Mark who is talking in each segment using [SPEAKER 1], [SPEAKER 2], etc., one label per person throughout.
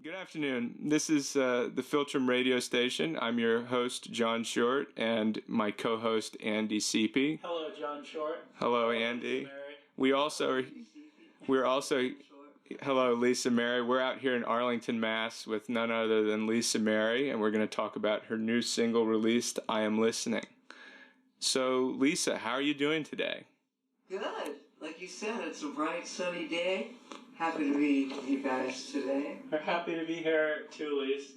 [SPEAKER 1] Good afternoon. This is the Filtrum radio station. I'm your host, John Short, and my co-host, Andy Seepy.
[SPEAKER 2] Hello, John Short.
[SPEAKER 1] Hello, Andy. We're also, hello, Lisa Meri. We're out here in Arlington, Mass. with none other than Lisa Meri, and we're going to talk about her new single released, I Am Listening. So, Lisa, how are you doing today?
[SPEAKER 3] Good. Like you said, it's a bright, sunny day. Happy to be with you guys today.
[SPEAKER 2] We're happy to be here too, Lise.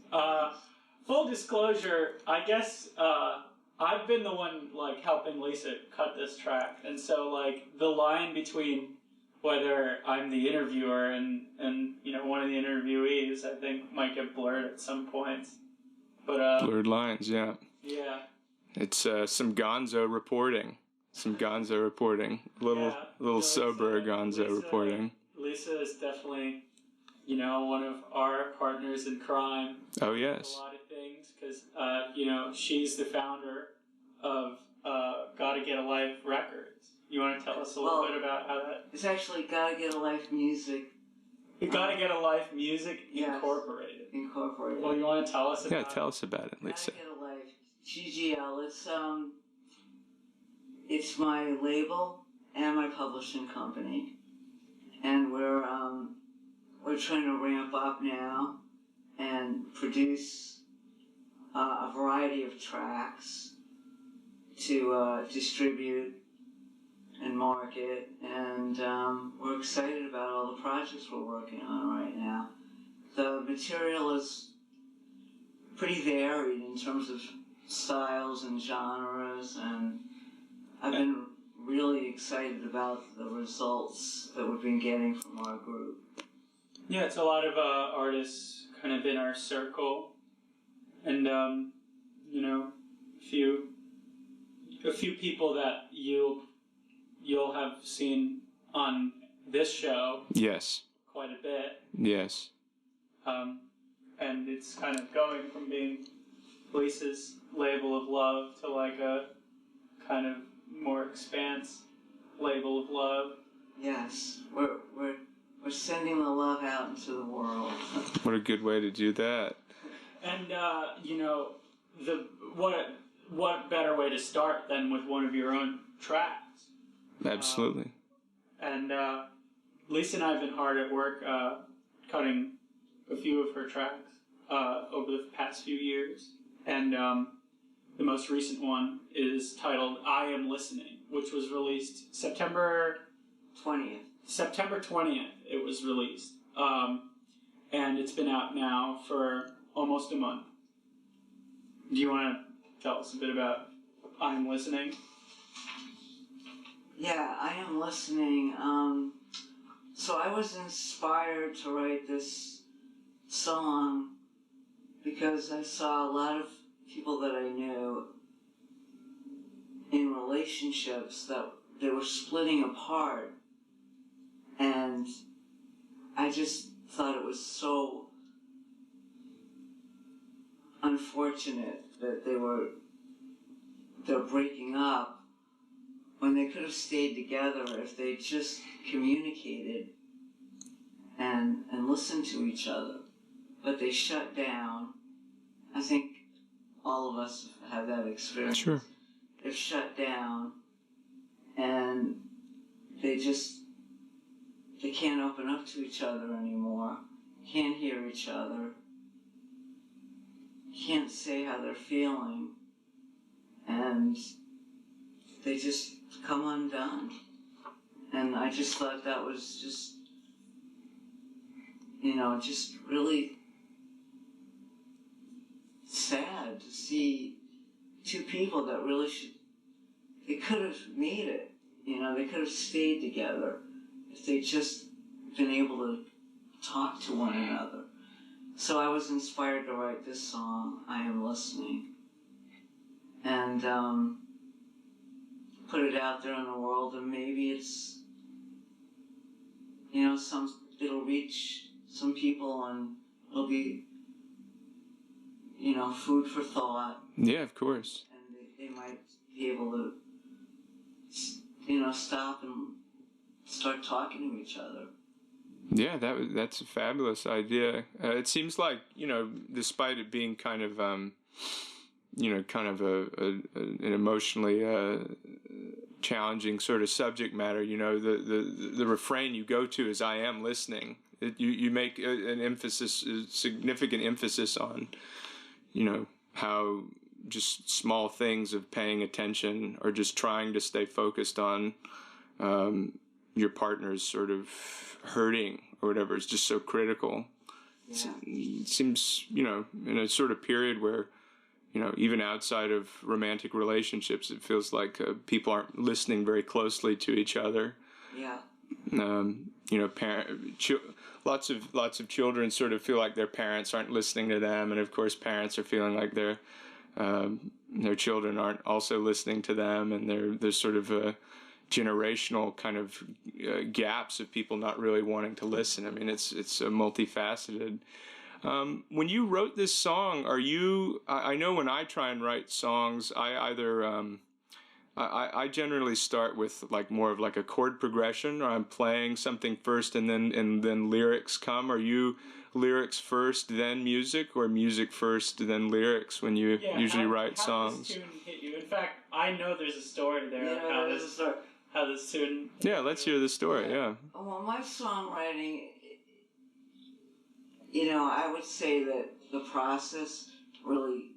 [SPEAKER 2] Full disclosure, I guess I've been the one helping Lisa cut this track, and so the line between whether I'm the interviewer and one of the interviewees, I think might get blurred at some points. But
[SPEAKER 1] blurred lines, yeah.
[SPEAKER 2] Yeah.
[SPEAKER 1] It's some gonzo reporting. A little sober gonzo reporting.
[SPEAKER 2] Lisa is definitely, one of our partners in crime.
[SPEAKER 1] Oh, yes.
[SPEAKER 2] A lot of things, because, she's the founder of Gotta Get a Life Records. You want to tell us a little bit about how that...
[SPEAKER 3] It's actually Gotta Get a Life Music.
[SPEAKER 2] Gotta Get a Life Music Incorporated.
[SPEAKER 3] Incorporated.
[SPEAKER 2] Well, you want to tell us about it?
[SPEAKER 1] Yeah, tell us about it, Lisa.
[SPEAKER 3] Gotta Get a Life. GGL. It's my label and my publishing company. And we're trying to ramp up now and produce a variety of tracks to distribute and market, and we're excited about all the projects we're working on right now. The material is pretty varied in terms of styles and genres, and I've been really excited about the results that we've been getting from our group.
[SPEAKER 2] Yeah, it's a lot of artists kind of in our circle, and a few people that you'll have seen on this show.
[SPEAKER 1] Yes.
[SPEAKER 2] Quite a bit.
[SPEAKER 1] Yes.
[SPEAKER 2] And it's kind of going from being Lisa's label of love to a kind of more expanse label of love. Yes,
[SPEAKER 3] we're sending the love out into the world.
[SPEAKER 1] What a good way to do that.
[SPEAKER 2] And what better way to start than with one of your own tracks?
[SPEAKER 1] Absolutely.
[SPEAKER 2] And Lisa and I have been hard at work cutting a few of her tracks over the past few years, and the most recent one is titled I Am Listening, which was released September 20th. September 20th it was released. And it's been out now for almost a month. Do you want to tell us a bit about I Am Listening?
[SPEAKER 3] Yeah, I Am Listening. So I was inspired to write this song because I saw a lot of people that I knew in relationships that they were splitting apart, and I just thought it was so unfortunate that they're breaking up when they could have stayed together if they just communicated and listened to each other. But they shut down. I think all of us have had that experience.
[SPEAKER 1] Sure.
[SPEAKER 3] They've shut down, and they can't open up to each other anymore, can't hear each other, can't say how they're feeling, and they just come undone. And I just thought that was just really sad to see two people that really they could have made it, they could have stayed together if they'd just been able to talk to one another. So I was inspired to write this song, I Am Listening, and put it out there in the world, and maybe it's, it'll reach some people, and it'll be, food for thought.
[SPEAKER 1] Yeah, of course.
[SPEAKER 3] And they might be able to, stop and start talking to each other.
[SPEAKER 1] Yeah, that's a fabulous idea. It seems like, despite it being kind of an emotionally challenging sort of subject matter, the refrain you go to is "I am listening." You make a significant emphasis on, how just small things of paying attention or just trying to stay focused on your partner's sort of hurting or whatever is just so critical.
[SPEAKER 3] Yeah.
[SPEAKER 1] It seems, in a sort of period where, even outside of romantic relationships, it feels like people aren't listening very closely to each other.
[SPEAKER 3] Yeah.
[SPEAKER 1] Lots of children sort of feel like their parents aren't listening to them, and of course parents are feeling like their children aren't also listening to them, and there's sort of a generational kind of gaps of people not really wanting to listen. I mean, it's multifaceted. When you wrote this song, I know when I try and write songs, I either I generally start with like more of like a chord progression, or I'm playing something first and then lyrics come. Are you lyrics first, then music, or music first, then lyrics when you usually write songs?
[SPEAKER 2] How does this tune hit you? In fact, I know there's a story there.
[SPEAKER 3] Yeah, there's a story.
[SPEAKER 2] How this tune...
[SPEAKER 1] Yeah, let's hear the story, yeah.
[SPEAKER 3] Well, my songwriting, I would say that the process really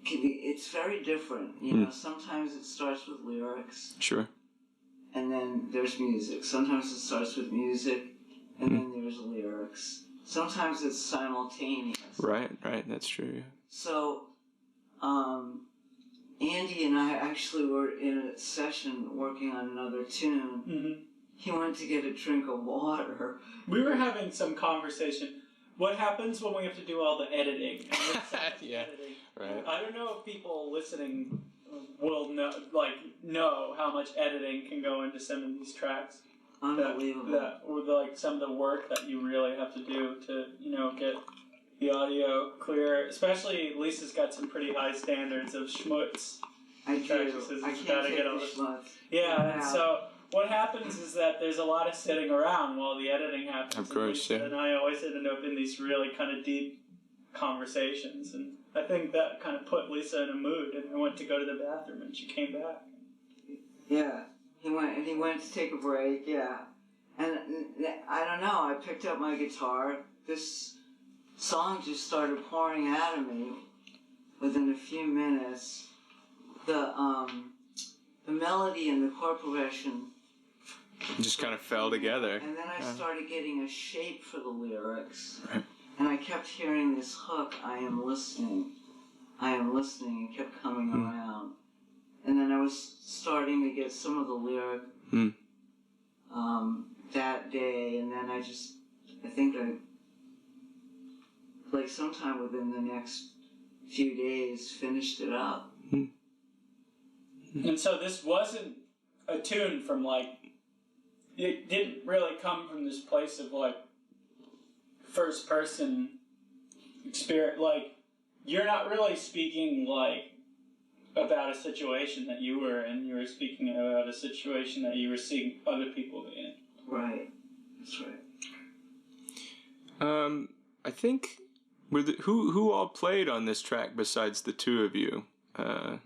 [SPEAKER 3] it's very different. Sometimes it starts with lyrics.
[SPEAKER 1] Sure.
[SPEAKER 3] And then there's music. Sometimes it starts with music, and then there's lyrics. Sometimes it's simultaneous.
[SPEAKER 1] Right, that's true. Yeah.
[SPEAKER 3] So, Andy and I actually were in a session working on another tune.
[SPEAKER 2] Mm-hmm.
[SPEAKER 3] He went to get a drink of water.
[SPEAKER 2] We were having some conversation. What happens when we have to do all the editing?
[SPEAKER 1] Yeah,
[SPEAKER 2] editing.
[SPEAKER 1] Right.
[SPEAKER 2] I don't know if people listening will know how much editing can go into some of these tracks.
[SPEAKER 3] Unbelievable.
[SPEAKER 2] Or some of the work that you really have to do to, get the audio clear. Especially Lisa's got some pretty high standards of schmutz.
[SPEAKER 3] I do. I can't take the schmutz.
[SPEAKER 2] Yeah, and so what happens is that there's a lot of sitting around while the editing happens.
[SPEAKER 1] Of course,
[SPEAKER 2] and I always end up in these really kind of deep conversations, and I think that kind of put Lisa in a mood, and I went to go to the bathroom, and she came back.
[SPEAKER 3] Yeah, he went to take a break, yeah. And I don't know, I picked up my guitar. This song just started pouring out of me within a few minutes. The melody and the chord progression
[SPEAKER 1] just kind of fell together.
[SPEAKER 3] And then I started getting a shape for the lyrics. Right. And I kept hearing this hook, I am listening, and kept coming around. And then I was starting to get some of the lyric that day, and then I think sometime within the next few days, finished it up.
[SPEAKER 2] And so this wasn't a tune from it didn't really come from this place of first person experience. You're not really speaking about a situation that you were in. You were speaking about a situation that you were seeing other people in.
[SPEAKER 3] Right. That's right.
[SPEAKER 1] I think who all played on this track besides the two of you?
[SPEAKER 3] I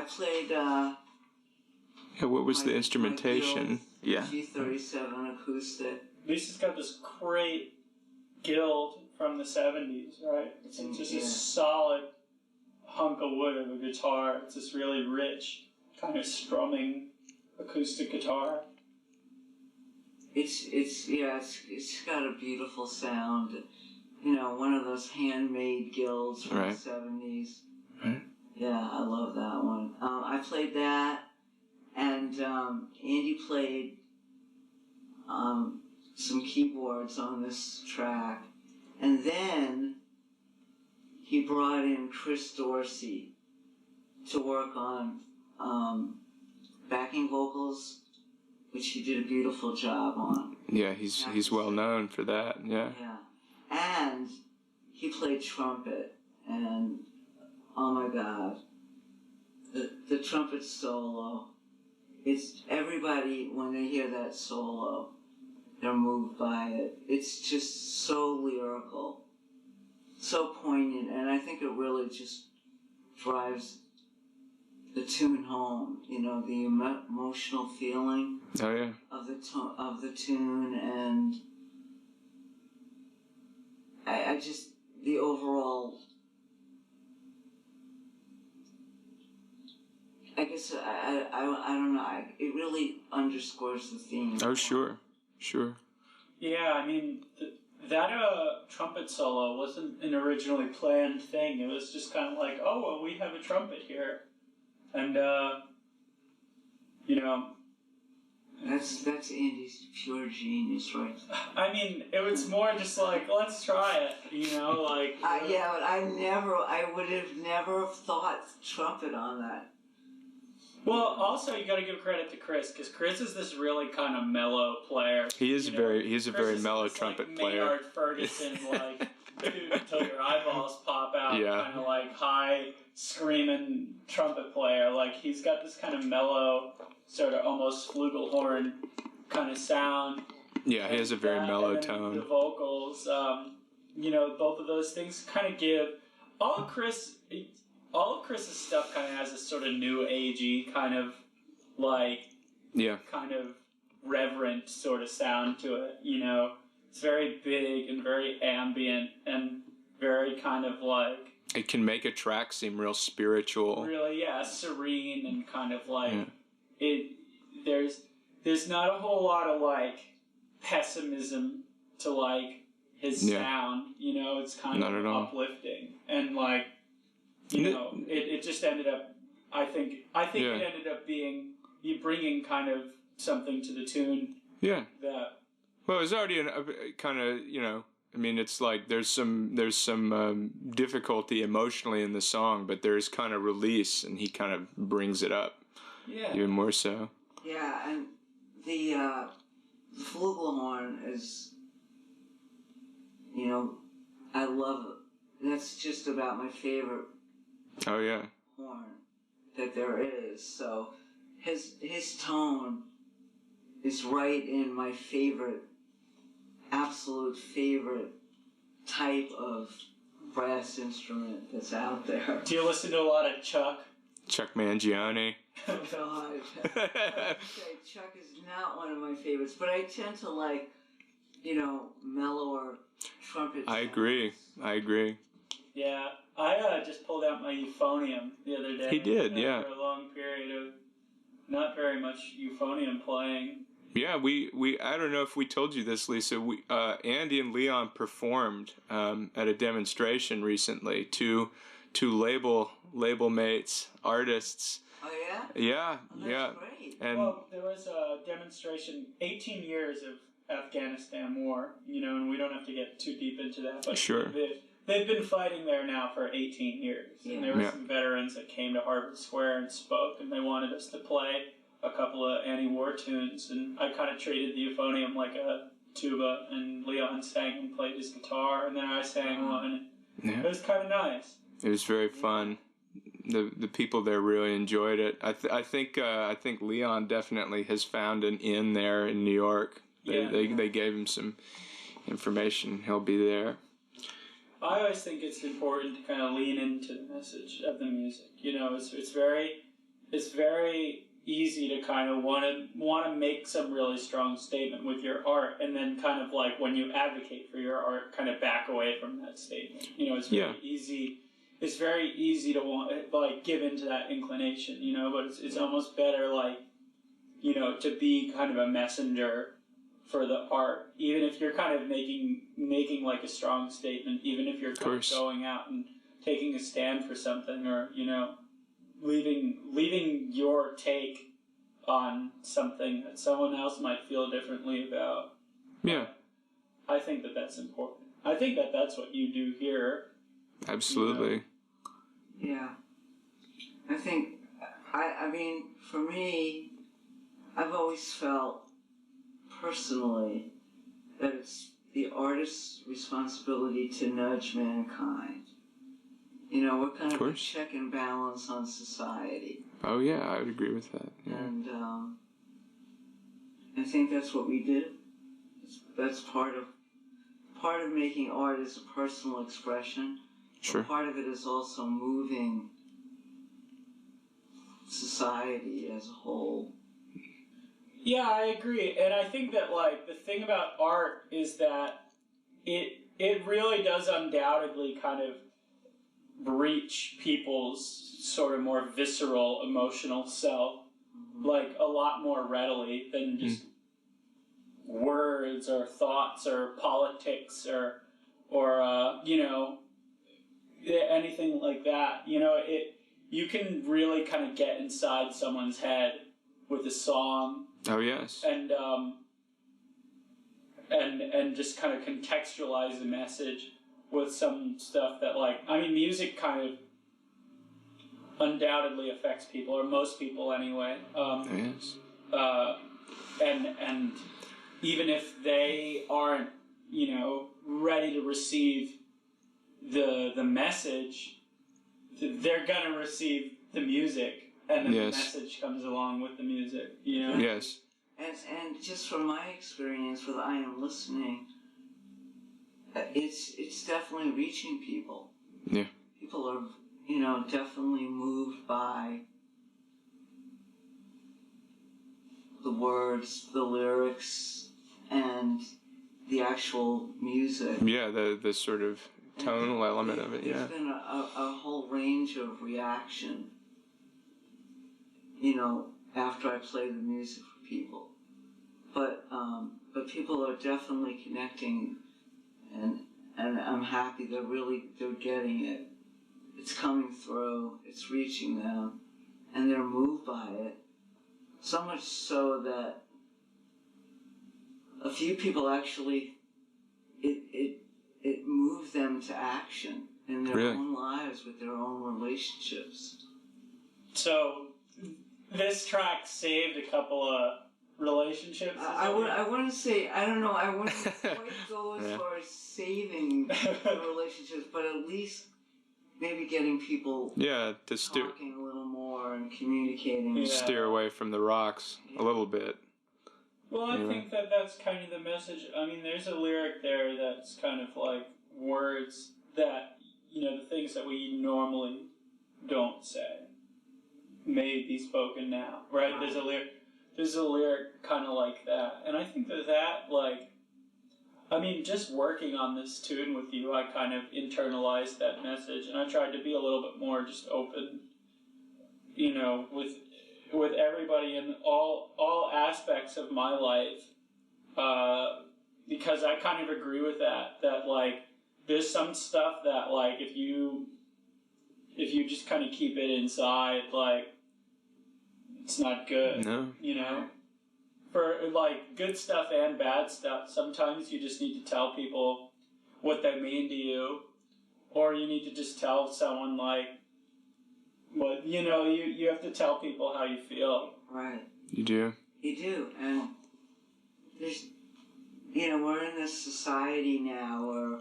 [SPEAKER 3] played.
[SPEAKER 1] What was the instrumentation?
[SPEAKER 3] G37 acoustic.
[SPEAKER 2] Lisa's got this great guild from the 70s, right? It's just a solid hunk of wood of a guitar. It's this really rich, kind of strumming acoustic guitar.
[SPEAKER 3] It's got a beautiful sound. One of those handmade guilds from the 70s.
[SPEAKER 1] Right.
[SPEAKER 3] Yeah, I love that one. I played that, and Andy played some keyboards on this track. And then he brought in Chris Dorsey to work on backing vocals, which he did a beautiful job on.
[SPEAKER 1] Yeah, he's well known for that. Yeah.
[SPEAKER 3] Yeah, and he played trumpet, and oh my God, the trumpet solo. It's everybody, when they hear that solo, they're moved by it. It's just so lyrical, so poignant, and I think it really just drives the tune home. You know, the emotional feeling
[SPEAKER 1] Oh yeah.
[SPEAKER 3] of the tune, and I just the overall. I guess I don't know. It really underscores the theme.
[SPEAKER 1] Oh sure.
[SPEAKER 2] Yeah, I mean, that trumpet solo wasn't an originally planned thing. It was just kind of like, oh, well, we have a trumpet here. And, you know...
[SPEAKER 3] That's Andy's pure genius, right?
[SPEAKER 2] I mean, it was more just like, let's try it, you know, like...
[SPEAKER 3] Yeah, but I would have never thought trumpet on that.
[SPEAKER 2] Well, also you got to give credit to Chris, because Chris is this really kind of mellow player.
[SPEAKER 1] He's a very mellow
[SPEAKER 2] this,
[SPEAKER 1] trumpet
[SPEAKER 2] like,
[SPEAKER 1] player.
[SPEAKER 2] Maynard Ferguson, like, dude, until your eyeballs pop out,
[SPEAKER 1] Yeah.
[SPEAKER 2] kind of like high screaming trumpet player. Like, he's got this kind of mellow, sort of almost flugelhorn kind of sound.
[SPEAKER 1] Yeah, he has a very mellow
[SPEAKER 2] and then
[SPEAKER 1] tone.
[SPEAKER 2] The vocals, you know, both of those things kind of give all of Chris's stuff kind of has this sort of new agey kind of like kind of reverent sort of sound to it, you know. It's very big and very ambient and very kind of like
[SPEAKER 1] it can make a track seem real spiritual.
[SPEAKER 2] Really, yeah, serene and kind of like there's not a whole lot of like pessimism to like his sound, you know. It's kind of uplifting and like you know, it just ended up. I think it ended up being you bringing kind of something to the tune.
[SPEAKER 1] Yeah.
[SPEAKER 2] That.
[SPEAKER 1] Well, it was already a kind of, you know. I mean, it's like there's some difficulty emotionally in the song, but there's kind of release, and he kind of brings it up.
[SPEAKER 2] Yeah.
[SPEAKER 1] Even more so.
[SPEAKER 3] Yeah, and the flugelhorn is, you know, I love it. That's just about my favorite.
[SPEAKER 1] Oh yeah.
[SPEAKER 3] Horn that there is. So his tone is right in my absolute favorite type of brass instrument that's out there.
[SPEAKER 2] Do you listen to a lot of Chuck?
[SPEAKER 1] Chuck Mangione.
[SPEAKER 3] Oh God. Chuck is not one of my favorites, but I tend to like, you know, mellower trumpet sounds.
[SPEAKER 1] I agree.
[SPEAKER 2] Yeah, I just pulled out my euphonium the other day.
[SPEAKER 1] He did, yeah.
[SPEAKER 2] After a long period of not very much euphonium playing.
[SPEAKER 1] Yeah, we I don't know if we told you this, Lisa. Andy and Leon performed at a demonstration recently. Two label mates, artists.
[SPEAKER 3] Oh yeah?
[SPEAKER 1] Yeah,
[SPEAKER 3] oh, that's great.
[SPEAKER 1] And
[SPEAKER 2] well, there was a demonstration, 18 years of Afghanistan war, you know, and we don't have to get too deep into that, but
[SPEAKER 1] sure.
[SPEAKER 2] They've been fighting there now for 18 years, and there were some veterans that came to Harvard Square and spoke, and they wanted us to play a couple of anti-war tunes, and I kind of treated the euphonium like a tuba, and Leon sang and played his guitar, and then I sang one. It was kind of nice.
[SPEAKER 1] It was very fun. The people there really enjoyed it. I think Leon definitely has found an inn there in New York. They gave him some information. He'll be there.
[SPEAKER 2] I always think it's important to kind of lean into the message of the music. You know, it's very easy to kind of want to make some really strong statement with your art, and then kind of like when you advocate for your art, kind of back away from that statement. You know, it's very easy. It's very easy to want like give into that inclination. You know, but it's almost better like, you know, to be kind of a messenger for the art, even if you're kind of making like a strong statement, even if you're kind of going out and taking a stand for something, or, you know, leaving your take on something that someone else might feel differently about.
[SPEAKER 1] Yeah.
[SPEAKER 2] I think that that's important. I think that that's what you do here.
[SPEAKER 1] Absolutely.
[SPEAKER 3] You know? Yeah. I think, I mean, for me, I've always felt personally that it's the artist's responsibility to nudge mankind You know, we're kind of a check and balance on society.
[SPEAKER 1] Oh yeah, I would agree with that. Yeah.
[SPEAKER 3] And I think that's what we do. That's part of making art is a personal expression.
[SPEAKER 1] Sure.
[SPEAKER 3] But part of it is also moving society as a whole.
[SPEAKER 2] Yeah, I agree. And I think that, like, the thing about art is that it really does undoubtedly kind of reach people's sort of more visceral emotional self, like, a lot more readily than just words or thoughts or politics or you know, anything like that. You know, you can really kind of get inside someone's head with a song.
[SPEAKER 1] Oh yes.
[SPEAKER 2] And just kind of contextualize the message with some stuff that, like, I mean, music kind of undoubtedly affects people, or most people anyway.
[SPEAKER 1] Yes.
[SPEAKER 2] And even if they aren't, you know, ready to receive the message, they're gonna receive the music, and then the message comes along with the music. You know.
[SPEAKER 1] Yes.
[SPEAKER 3] And just from my experience with I Am Listening, it's definitely reaching people.
[SPEAKER 1] Yeah.
[SPEAKER 3] People are, you know, definitely moved by the words, the lyrics, and the actual music.
[SPEAKER 1] Yeah, the sort of tonal element of it,
[SPEAKER 3] There's been a whole range of reaction, you know, after I play the music for people. But people are definitely connecting, and I'm happy they're getting it. It's coming through, it's reaching them, and they're moved by it. So much so that a few people actually, it moved them to action in their own lives with their own relationships.
[SPEAKER 2] So this track saved a couple of relationships.
[SPEAKER 3] I wouldn't say, I don't know, I wouldn't quite go as far as saving the relationships, but at least maybe getting people talking a little more and communicating.
[SPEAKER 1] Yeah. Steer away from the rocks a little bit.
[SPEAKER 2] Well, I think that's kind of the message. I mean, there's a lyric there that's kind of like words that, you know, the things that we normally don't say may be spoken now, right? There's a lyric kind of like that. And I think that, like, I mean, just working on this tune with you, I kind of internalized that message, and I tried to be a little bit more just open, you know, with everybody in all aspects of my life, because I kind of agree with that, like, there's some stuff that, like, if you just kind of keep it inside, like, it's not good.
[SPEAKER 1] No.
[SPEAKER 2] You know? For, like, good stuff and bad stuff, sometimes you just need to tell people what they mean to you, or you need to just tell someone, like, what, you know, you have to tell people how you feel.
[SPEAKER 3] Right.
[SPEAKER 1] You do.
[SPEAKER 3] You do, and there's, you know, we're in this society now where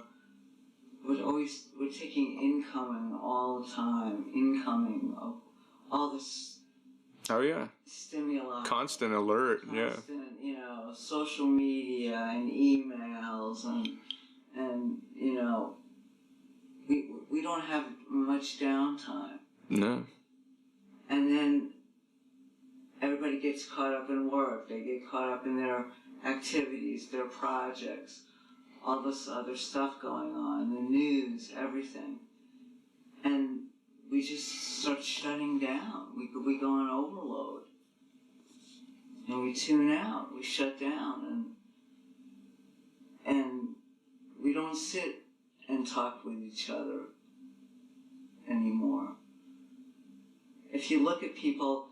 [SPEAKER 3] we're taking incoming all the time, incoming of all this.
[SPEAKER 1] Oh yeah.
[SPEAKER 3] Stimuli.
[SPEAKER 1] Constant alert.
[SPEAKER 3] You know, social media and emails and you know, we don't have much downtime.
[SPEAKER 1] No.
[SPEAKER 3] And then everybody gets caught up in work. They get caught up in their activities, their projects, all this other stuff going on, the news, everything. And we just start shutting down. We go on overload. And we tune out. We shut down. And we don't sit and talk with each other anymore. If you look at people,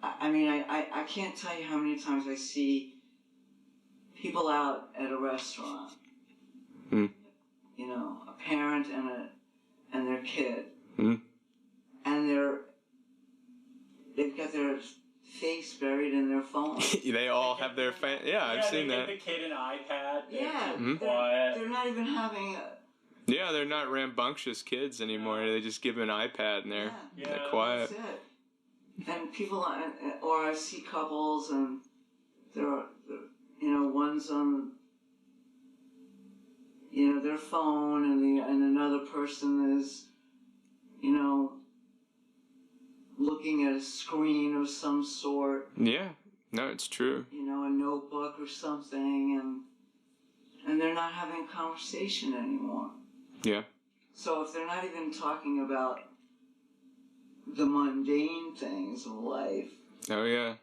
[SPEAKER 3] I mean, I can't tell you how many times I see people out at a restaurant.
[SPEAKER 1] Mm.
[SPEAKER 3] You know, a parent and their kid.
[SPEAKER 1] Mm.
[SPEAKER 3] And they've got their face buried in their phone.
[SPEAKER 1] They all have their I've seen that.
[SPEAKER 2] They give the kid an iPad.
[SPEAKER 3] Yeah,
[SPEAKER 2] Mm-hmm.
[SPEAKER 3] they're not even having
[SPEAKER 1] Yeah, they're not rambunctious kids anymore. They just give them an iPad and they're quiet.
[SPEAKER 3] That's it. And people, or I see couples and they're one's on, their phone and another person is, looking at a screen of some sort.
[SPEAKER 1] Yeah, no, it's true.
[SPEAKER 3] A notebook or something, and they're not having a conversation anymore.
[SPEAKER 1] Yeah.
[SPEAKER 3] So if they're not even talking about the mundane things of life,
[SPEAKER 1] Oh yeah.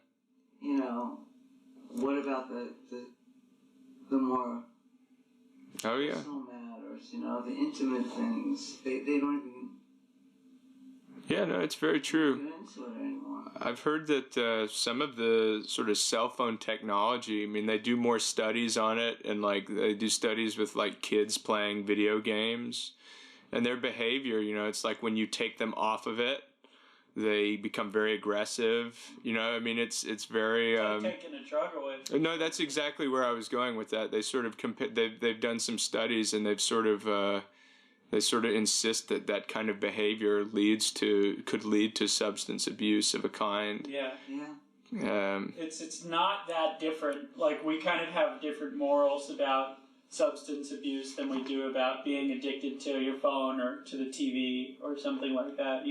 [SPEAKER 3] What about the more
[SPEAKER 1] Oh yeah.
[SPEAKER 3] personal matters? The intimate things. They don't even.
[SPEAKER 1] Yeah, no, it's very true.
[SPEAKER 3] Get into it anymore.
[SPEAKER 1] I've heard that some of the sort of cell phone technology, I mean, they do more studies on it, and like they do studies with like kids playing video games and their behavior, it's like when you take them off of it, they become very aggressive. I mean, it's very.
[SPEAKER 2] It's like taking a drug away.
[SPEAKER 1] No, that's exactly where I was going with that. They sort of they've done some studies, and they've sort of they sort of insist that kind of behavior could lead to substance abuse of a kind.
[SPEAKER 2] Yeah.
[SPEAKER 3] Yeah.
[SPEAKER 2] It's not that different. Like, we kind of have different morals about substance abuse than we do about being addicted to your phone or to the TV or something like that,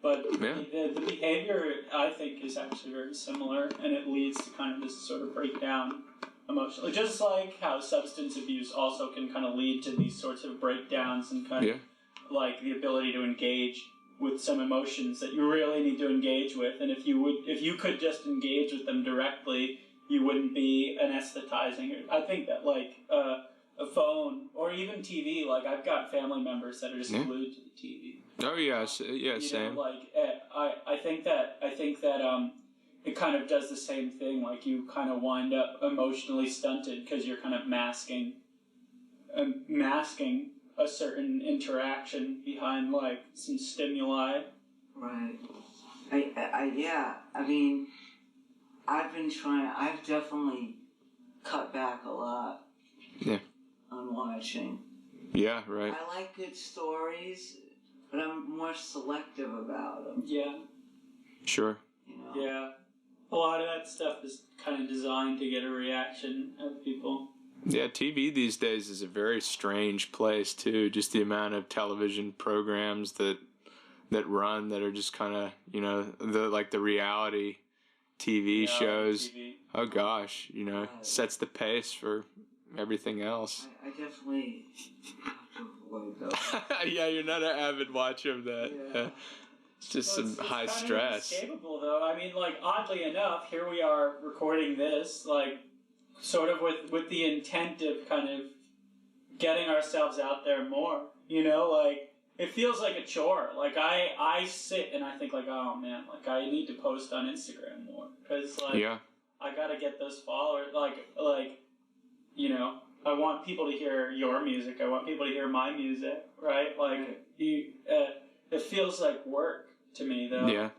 [SPEAKER 2] But the behavior, I think, is actually very similar, and it leads to kind of this sort of breakdown emotionally. Just like how substance abuse also can kind of lead to these sorts of breakdowns and kind of like the ability to engage with some emotions that you really need to engage with. And if you could just engage with them directly, you wouldn't be anesthetizing. I think that like a phone or even TV, like I've got family members that are just glued to the TV.
[SPEAKER 1] Oh yeah, same.
[SPEAKER 2] I think that it kind of does the same thing. Like, you kind of wind up emotionally stunted because you're kind of masking a certain interaction behind like some stimuli.
[SPEAKER 3] Right. I mean, I've definitely cut back a lot.
[SPEAKER 1] Yeah.
[SPEAKER 3] On watching.
[SPEAKER 1] Yeah, right.
[SPEAKER 3] I like good stories, but I'm more selective about them.
[SPEAKER 2] Yeah.
[SPEAKER 1] Sure.
[SPEAKER 2] Yeah. A lot of that stuff is kind of designed to get a reaction out of people.
[SPEAKER 1] Yeah, TV these days is a very strange place too. Just the amount of television programs that run that are just kind of, the reality TV shows. TV. Oh gosh, sets the pace for everything else.
[SPEAKER 3] I definitely have to avoid those.
[SPEAKER 1] Yeah, you're not an avid watcher of that.
[SPEAKER 3] Yeah.
[SPEAKER 1] It's just
[SPEAKER 2] it's
[SPEAKER 1] high
[SPEAKER 2] kind
[SPEAKER 1] stress.
[SPEAKER 2] Of inescapable, though. I mean, like, oddly enough, here we are recording this, like, sort of with the intent of kind of getting ourselves out there more. Like, it feels like a chore. Like, I sit and I think, like, oh man, like, I need to post on Instagram more because, like, I gotta get those followers. Like, I want people to hear your music. I want people to hear my music, right? Like, it feels like work to me, though.
[SPEAKER 1] Yeah.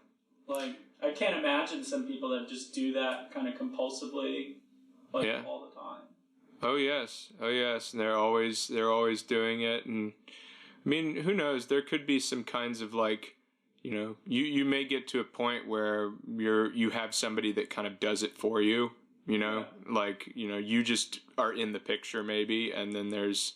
[SPEAKER 2] Like, I can't imagine some people that just do that kind of compulsively, all the time.
[SPEAKER 1] Oh yes. And they're always doing it, and I mean, who knows? There could be some kinds of like, you may get to a point where you have somebody that kind of does it for you. You just are in the picture maybe, and then there's.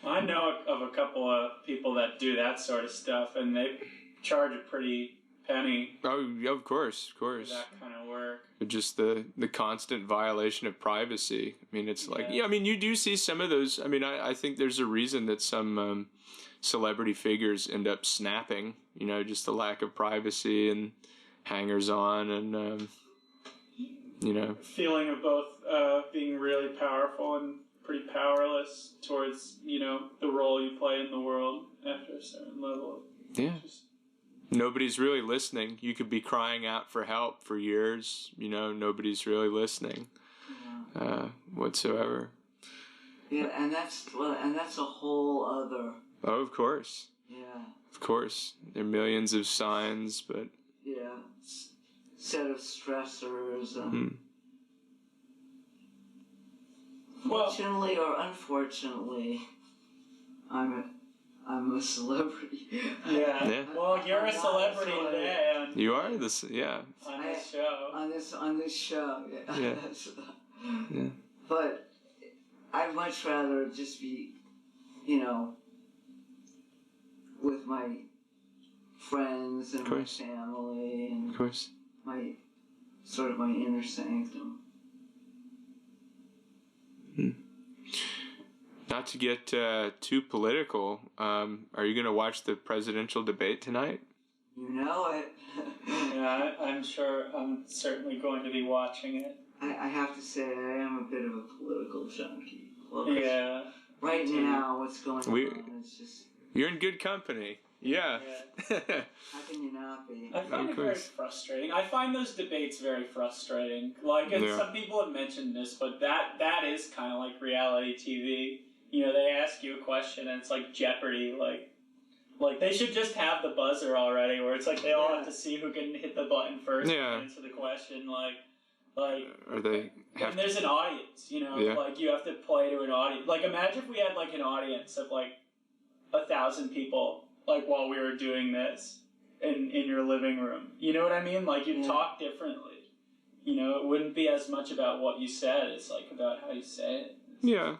[SPEAKER 2] I know of a couple of people that do that sort of stuff, and they charge a pretty penny.
[SPEAKER 1] Oh, of course.
[SPEAKER 2] For that kind of work.
[SPEAKER 1] Just the constant violation of privacy. I mean, it's like, I mean, you do see some of those. I mean, I think there's a reason that some celebrity figures end up snapping, just the lack of privacy and hangers on and,
[SPEAKER 2] Feeling of both being really powerful and pretty powerless towards, the role you play in the world after a certain level.
[SPEAKER 1] Yeah. Nobody's really listening. You could be crying out for help for years, nobody's really listening whatsoever.
[SPEAKER 3] Yeah, and that's a whole other.
[SPEAKER 1] Oh, of course.
[SPEAKER 3] Yeah.
[SPEAKER 1] Of course. There are millions of signs, but.
[SPEAKER 3] Yeah. Set of stressors and. Fortunately or unfortunately, I'm a celebrity.
[SPEAKER 2] Yeah. Well, you're
[SPEAKER 3] I'm
[SPEAKER 2] a
[SPEAKER 3] not
[SPEAKER 2] celebrity
[SPEAKER 3] a
[SPEAKER 2] today.
[SPEAKER 1] You are this, yeah.
[SPEAKER 2] On this show.
[SPEAKER 3] On this show, yeah.
[SPEAKER 1] Yeah. Yeah.
[SPEAKER 3] But I'd much rather just be, with my friends and my family and
[SPEAKER 1] Of course.
[SPEAKER 3] my inner sanctum.
[SPEAKER 1] Not to get too political, are you going to watch the presidential debate tonight?
[SPEAKER 3] You know it.
[SPEAKER 2] Yeah, I'm sure. I'm certainly going to be watching it.
[SPEAKER 3] I have to say, I am a bit of a political junkie.
[SPEAKER 2] Yeah.
[SPEAKER 3] Right now, what's going on is just...
[SPEAKER 1] You're in good company. Yeah.
[SPEAKER 3] How can you not be?
[SPEAKER 2] I find it very frustrating. I find those debates very frustrating. Some people have mentioned this, but that is kind of like reality TV. They ask you a question and it's like Jeopardy. Like they should just have the buzzer already, where it's like they all have to see who can hit the button first and answer the question.
[SPEAKER 1] Or they have
[SPEAKER 2] and there's an audience, like you have to play to an audience. Like imagine if we had like an audience of like 1,000 people, like while we were doing this in your living room. You know what I mean? Like you'd talk differently. It wouldn't be as much about what you said. It's like about how you say it. It's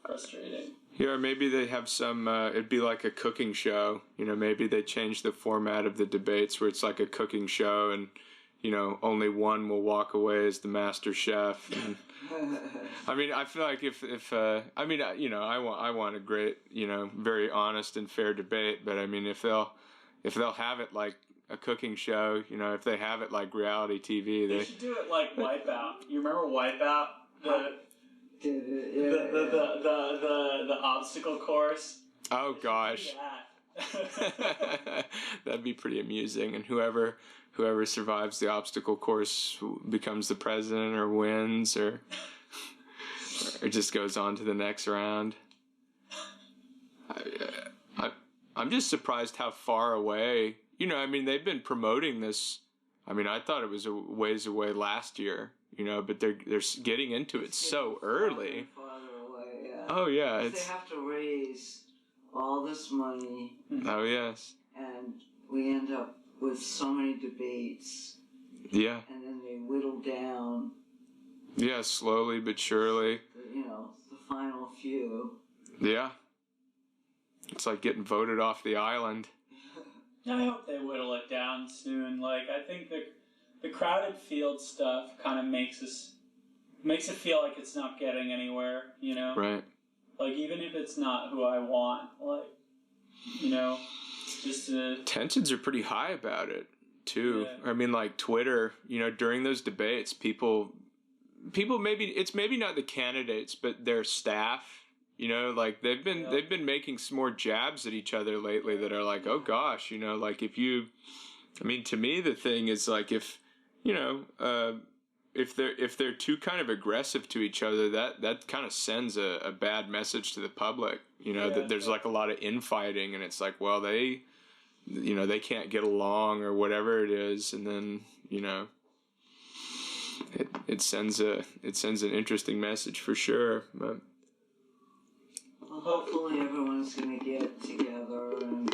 [SPEAKER 2] frustrating.
[SPEAKER 1] Yeah, or maybe they have some, it'd be like a cooking show. Maybe they change the format of the debates where it's like a cooking show and, only one will walk away as the master chef. And, I mean, I feel like I want a great, very honest and fair debate. But I mean, if they'll have it like a cooking show, if they have it like reality TV,
[SPEAKER 2] they should do it like Wipeout. You remember Wipeout? The obstacle course.
[SPEAKER 1] Oh gosh, that'd be pretty amusing. And whoever survives the obstacle course becomes the president, or wins, or just goes on to the next round. I'm just surprised how far away. They've been promoting this. I thought it was a ways away last year. But they're getting into it so early.
[SPEAKER 3] Farther away, yeah.
[SPEAKER 1] Oh yeah,
[SPEAKER 3] they have to raise all this money.
[SPEAKER 1] Oh yes.
[SPEAKER 3] And we end up with so many debates.
[SPEAKER 1] Yeah.
[SPEAKER 3] And then they whittle down.
[SPEAKER 1] Yeah, slowly but surely.
[SPEAKER 3] The final few.
[SPEAKER 1] Yeah. It's like getting voted off the island.
[SPEAKER 2] I hope they whittle it down soon. I think the crowded field stuff kind of makes it feel like it's not getting anywhere,
[SPEAKER 1] Right.
[SPEAKER 2] Even if it's not who I want, just
[SPEAKER 1] tensions are pretty high about it too.
[SPEAKER 2] Yeah.
[SPEAKER 1] Twitter, during those debates, people maybe not the candidates, but their staff, they've been making some more jabs at each other lately that are like, oh gosh, if you, to me the thing is like if they're too kind of aggressive to each other, that kind of sends a bad message to the public, that there's like a lot of infighting, and it's like, well, they can't get along or whatever it is, and then it sends an interesting message for sure. But
[SPEAKER 3] well, hopefully everyone's gonna get together and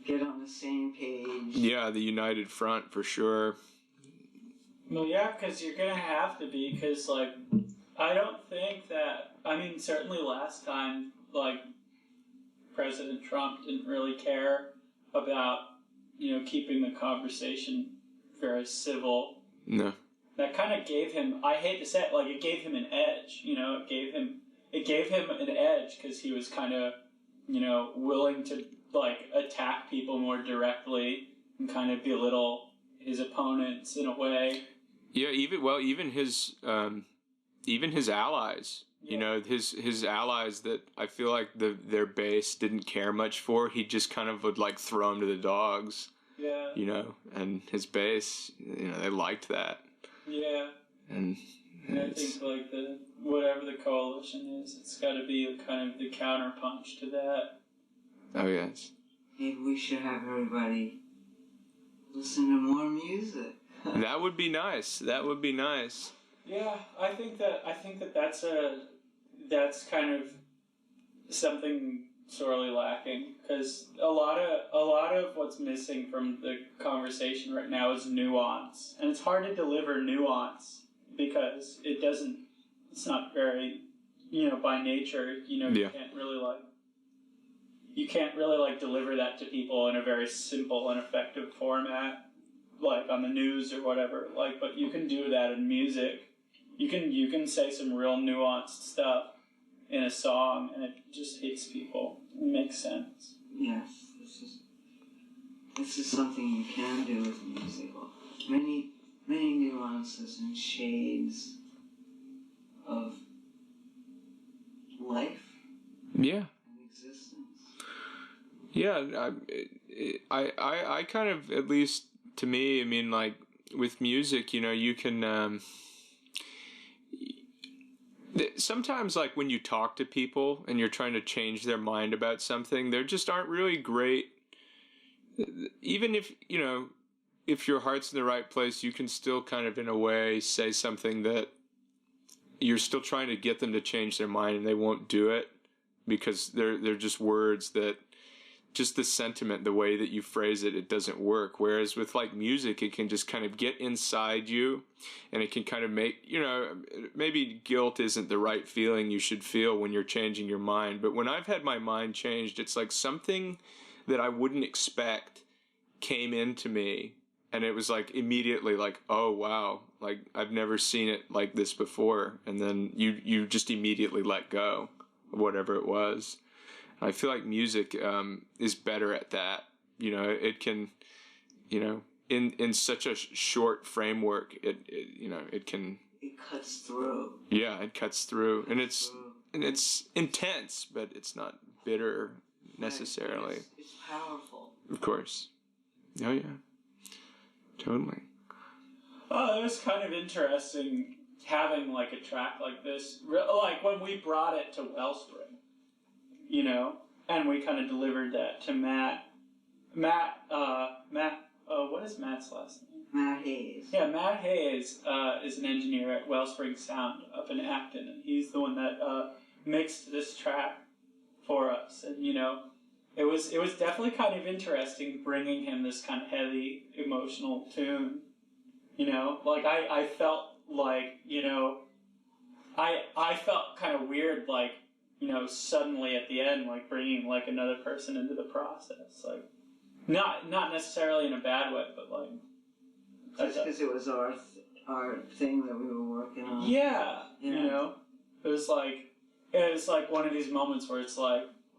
[SPEAKER 3] get on the same page.
[SPEAKER 1] Yeah, the united front for sure.
[SPEAKER 2] Well, yeah, because you're gonna have to be, because I don't think that. Certainly last time, President Trump didn't really care about keeping the conversation very civil.
[SPEAKER 1] No.
[SPEAKER 2] That kind of gave him, I hate to say it, it gave him an edge, it gave him an edge because he was kind of, willing to, attack people more directly and kind of belittle his opponents in a way.
[SPEAKER 1] Yeah, even his allies, his allies that I feel like their base didn't care much for, he just kind of would throw them to the dogs.
[SPEAKER 2] Yeah.
[SPEAKER 1] And his base, they liked that.
[SPEAKER 2] Yeah.
[SPEAKER 1] And
[SPEAKER 2] I think whatever the coalition is, it's got to be kind of the counterpunch to that.
[SPEAKER 1] Oh yes.
[SPEAKER 3] Maybe we should have everybody listen to more music.
[SPEAKER 1] That would be nice.
[SPEAKER 2] Yeah, I think that that's kind of something sorely lacking, because a lot of what's missing from the conversation right now is nuance, and it's hard to deliver nuance because it's not very, by nature, you can't really deliver that to people in a very simple and effective format, like on the news or whatever. But you can do that in music. You can say some real nuanced stuff in a song, and it just hits people. It makes sense.
[SPEAKER 3] Yes, this is something you can do with music. Many nuances and shades of life.
[SPEAKER 1] Yeah.
[SPEAKER 3] And existence.
[SPEAKER 1] Yeah, I kind of, at least to me, I mean, with music, you can. Sometimes, when you talk to people and you're trying to change their mind about something, there just aren't really great. Even if your heart's in the right place, you can still kind of, in a way, say something that you're still trying to get them to change their mind, and they won't do it because they're just words that, just the sentiment, the way that you phrase it, it doesn't work. Whereas with music, it can just kind of get inside you, and it can kind of make, maybe guilt isn't the right feeling you should feel when you're changing your mind. But when I've had my mind changed, it's like something that I wouldn't expect came into me, and it was immediately oh wow, I've never seen it like this before. And then you just immediately let go of whatever it was. I feel like music is better at that. It can, in such a short framework, it can.
[SPEAKER 3] It cuts through.
[SPEAKER 1] Yeah, it cuts through, and it's intense, but it's not bitter necessarily.
[SPEAKER 3] Right. It's powerful.
[SPEAKER 1] Of course. Oh yeah. Totally.
[SPEAKER 2] Oh, it was kind of interesting having a track like this. When we brought it to Wellspring. And we kind of delivered that to Matt. What is Matt's last name?
[SPEAKER 3] Matt Hayes.
[SPEAKER 2] Yeah, Matt Hayes is an engineer at Wellspring Sound up in Acton, and he's the one that mixed this track for us. And it was definitely kind of interesting bringing him this kind of heavy, emotional tune. I felt I felt kind of weird, suddenly at the end, bringing another person into the process, not necessarily in a bad way, but
[SPEAKER 3] just because it was our thing that we were working on.
[SPEAKER 2] Yeah, it was one of these moments where it's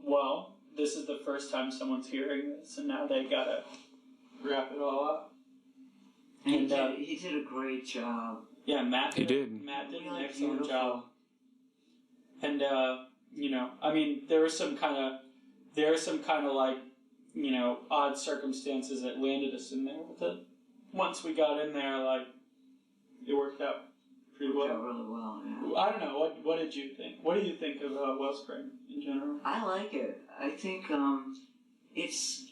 [SPEAKER 2] well, this is the first time someone's hearing this, and now they gotta wrap it all up.
[SPEAKER 3] And he did a great job.
[SPEAKER 2] Yeah, Matt did an excellent job. And there were some kind of odd circumstances that landed us in there. But once we got in there, it worked out pretty well.
[SPEAKER 3] Worked out really well, yeah.
[SPEAKER 2] I don't know. What did you think? What do you think of Wellspring in general?
[SPEAKER 3] I like it. I think it's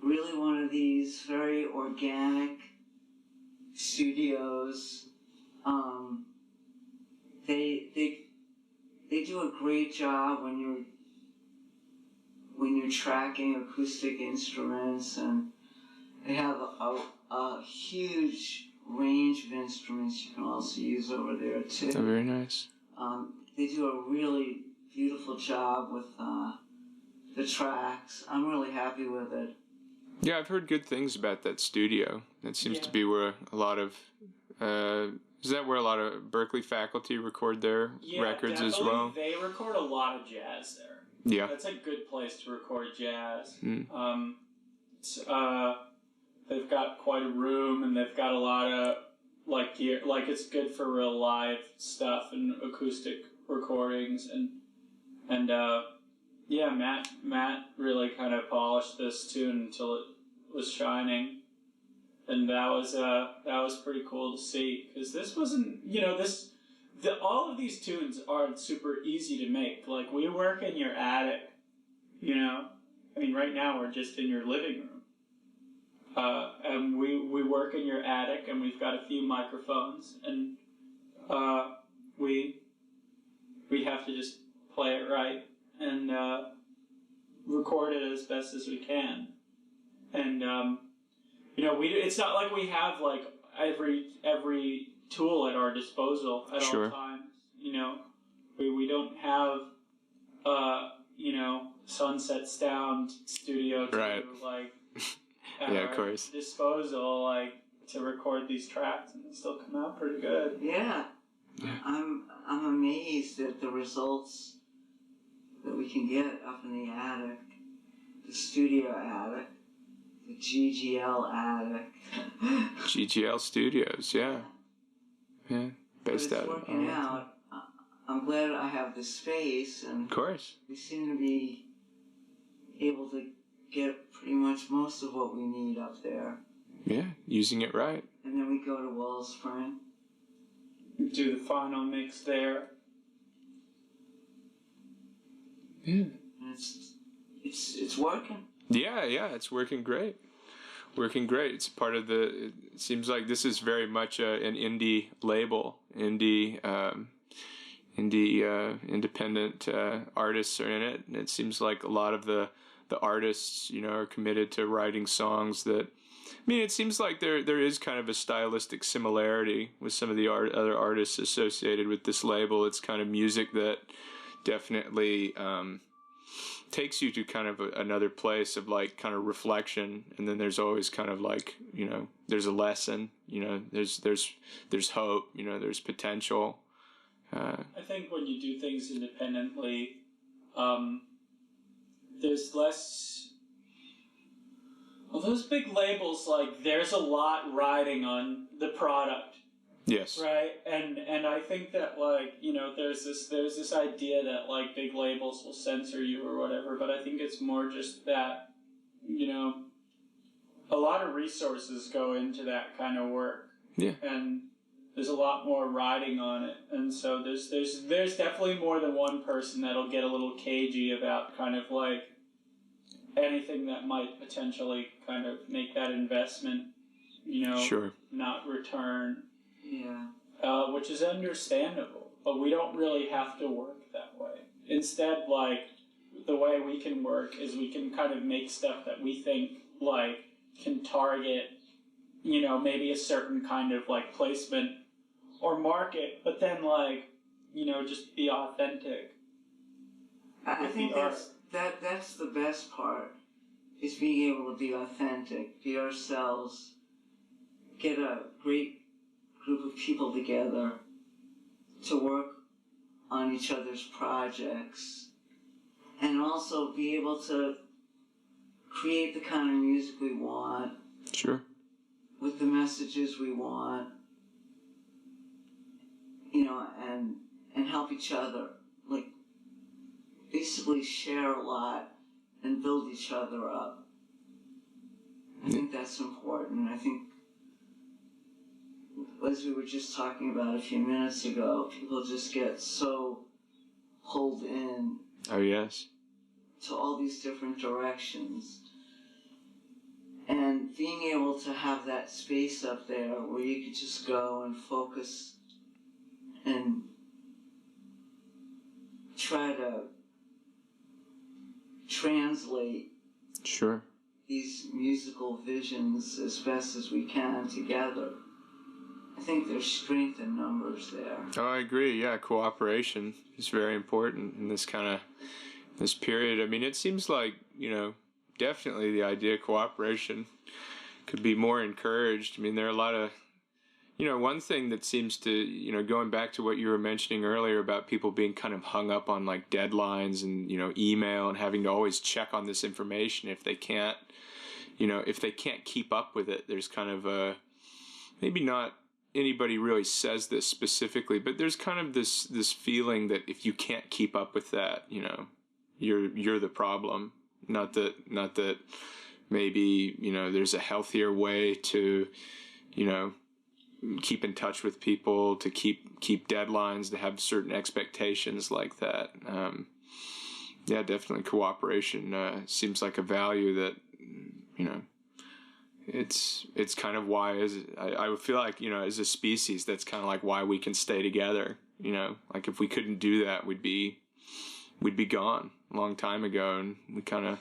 [SPEAKER 3] really one of these very organic studios. They do a great job when you're tracking acoustic instruments, and they have a huge range of instruments you can also use over there too.
[SPEAKER 1] Oh, very nice.
[SPEAKER 3] They do a really beautiful job with the tracks. I'm really happy with it.
[SPEAKER 1] Yeah, I've heard good things about that studio. That seems to be where a lot of... is that where a lot of Berkeley faculty record their records as well?
[SPEAKER 2] They record a lot of jazz there.
[SPEAKER 1] Yeah.
[SPEAKER 2] That's a good place to record jazz. They've got quite a room, and they've got a lot of gear. It's good for real live stuff and acoustic recordings, and Matt really kind of polished this tune until it was shining. And that was pretty cool to see, because this wasn't, all of these tunes aren't super easy to make. We work in your attic, right now we're just in your living room. And we work in your attic, and we've got a few microphones, and we have to just play it right and record it as best as we can. And it's not like we have like every tool at our disposal at all times. We don't have Sunset Sound Studio to at
[SPEAKER 1] of
[SPEAKER 2] our
[SPEAKER 1] course.
[SPEAKER 2] disposal to record these tracks, and they still come out pretty good.
[SPEAKER 3] Yeah. I'm amazed at the results that we can get up in the attic, the studio attic, the GGL attic.
[SPEAKER 1] GGL Studios, yeah. Based
[SPEAKER 3] but it's
[SPEAKER 1] out.
[SPEAKER 3] Working out. I'm glad I have the space, and
[SPEAKER 1] of course,
[SPEAKER 3] we seem to be able to get pretty much most of what we need up there.
[SPEAKER 1] Yeah, using it right.
[SPEAKER 3] And then we go to Wellspring.
[SPEAKER 2] Do the final mix there.
[SPEAKER 1] Yeah.
[SPEAKER 3] And it's working.
[SPEAKER 1] Yeah, it's working great. It's part of it seems like this is very much an indie label, independent artists are in it, and it seems like a lot of the artists, are committed to writing songs that. I mean, it seems like there is kind of a stylistic similarity with some of the other artists associated with this label. It's kind of music that definitely takes you to kind of another place of kind of reflection, and then there's always kind of there's a lesson, there's hope, there's potential.
[SPEAKER 2] I think when you do things independently, there's less. Well, those big labels, there's a lot riding on the product.
[SPEAKER 1] Yes.
[SPEAKER 2] Right, and I think that there's this idea that big labels will censor you or whatever, but I think it's more just that a lot of resources go into that kind of work.
[SPEAKER 1] Yeah.
[SPEAKER 2] And there's a lot more riding on it, and so there's definitely more than one person that'll get a little cagey about kind of anything that might potentially kind of make that investment,
[SPEAKER 1] sure, not
[SPEAKER 2] return.
[SPEAKER 3] Yeah.
[SPEAKER 2] Which is understandable, but we don't really have to work that way. Instead, the way we can work is we can kind of make stuff that we think, can target, maybe a certain kind of, placement or market, but then, just be authentic.
[SPEAKER 3] I think that's the best part, is being able to be authentic, be ourselves, get a great group of people together to work on each other's projects, and also be able to create the kind of music we want.
[SPEAKER 1] Sure.
[SPEAKER 3] With the messages we want, and help each other. Basically share a lot and build each other up. I think that's important. I think, as we were just talking about a few minutes ago, people just get so pulled in.
[SPEAKER 1] Oh, yes.
[SPEAKER 3] To all these different directions. And being able to have that space up there where you could just go and focus and try to translate
[SPEAKER 1] sure
[SPEAKER 3] these musical visions as best as we can together. I think there's strength in numbers there.
[SPEAKER 1] Oh, I agree. Yeah, cooperation is very important in this period. I mean, it seems like, definitely the idea of cooperation could be more encouraged. I mean, there are a lot of, one thing that seems to, going back to what you were mentioning earlier about people being kind of hung up on deadlines and, email and having to always check on this information if they can't, if they can't keep up with it. There's kind of a, maybe not anybody really says this specifically, but there's kind of this feeling that if you can't keep up with that, you're the problem. Not that maybe, there's a healthier way to, keep in touch with people, to keep deadlines, to have certain expectations like that. Yeah, definitely cooperation seems like a value that, it's kind of why I feel like, as a species, that's kind of like why we can stay together. If we couldn't do that, we'd be we'd be gone a long time ago, and we kind of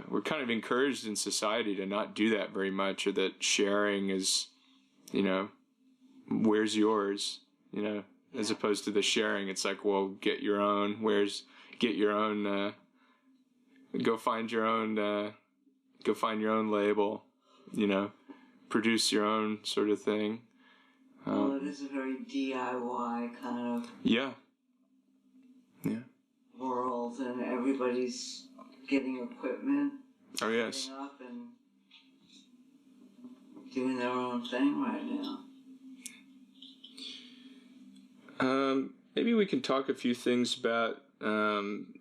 [SPEAKER 1] we're kind of encouraged in society to not do that very much, or that sharing is, where's yours, as opposed to the sharing. It's like, well, get your own, go find your own label, produce your own sort of thing.
[SPEAKER 3] Well, it is a very DIY kind of
[SPEAKER 1] yeah
[SPEAKER 3] world, and everybody's getting equipment.
[SPEAKER 1] Oh yes.
[SPEAKER 3] Getting up and doing their own thing right now.
[SPEAKER 1] Maybe we can talk a few things about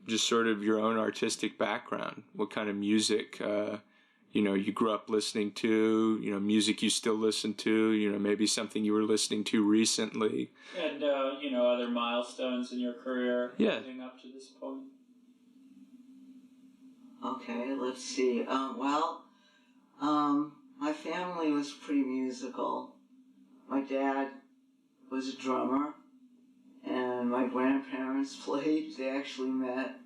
[SPEAKER 1] just sort of your own artistic background. What kind of music, you grew up listening to, music you still listen to, maybe something you were listening to recently.
[SPEAKER 2] And, other milestones in your career leading up to this point.
[SPEAKER 3] Okay, let's see. My family was pretty musical. My dad was a drummer, and my grandparents played. They actually met.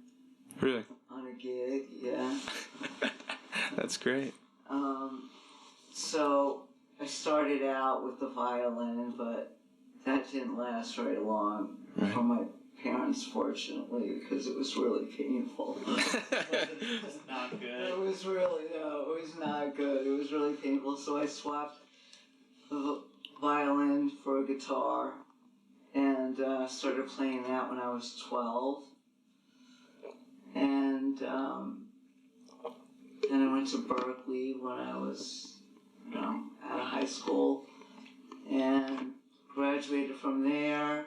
[SPEAKER 1] Really?
[SPEAKER 3] On a gig, yeah.
[SPEAKER 1] That's great.
[SPEAKER 3] So I started out with the violin, but that didn't last very long for my parents, fortunately, because it was really painful.
[SPEAKER 2] It's not good.
[SPEAKER 3] It was not good. It was really painful. So I swapped the violin for a guitar and started playing that when I was 12. And then I went to Berkeley when I was, out of high school, and graduated from there.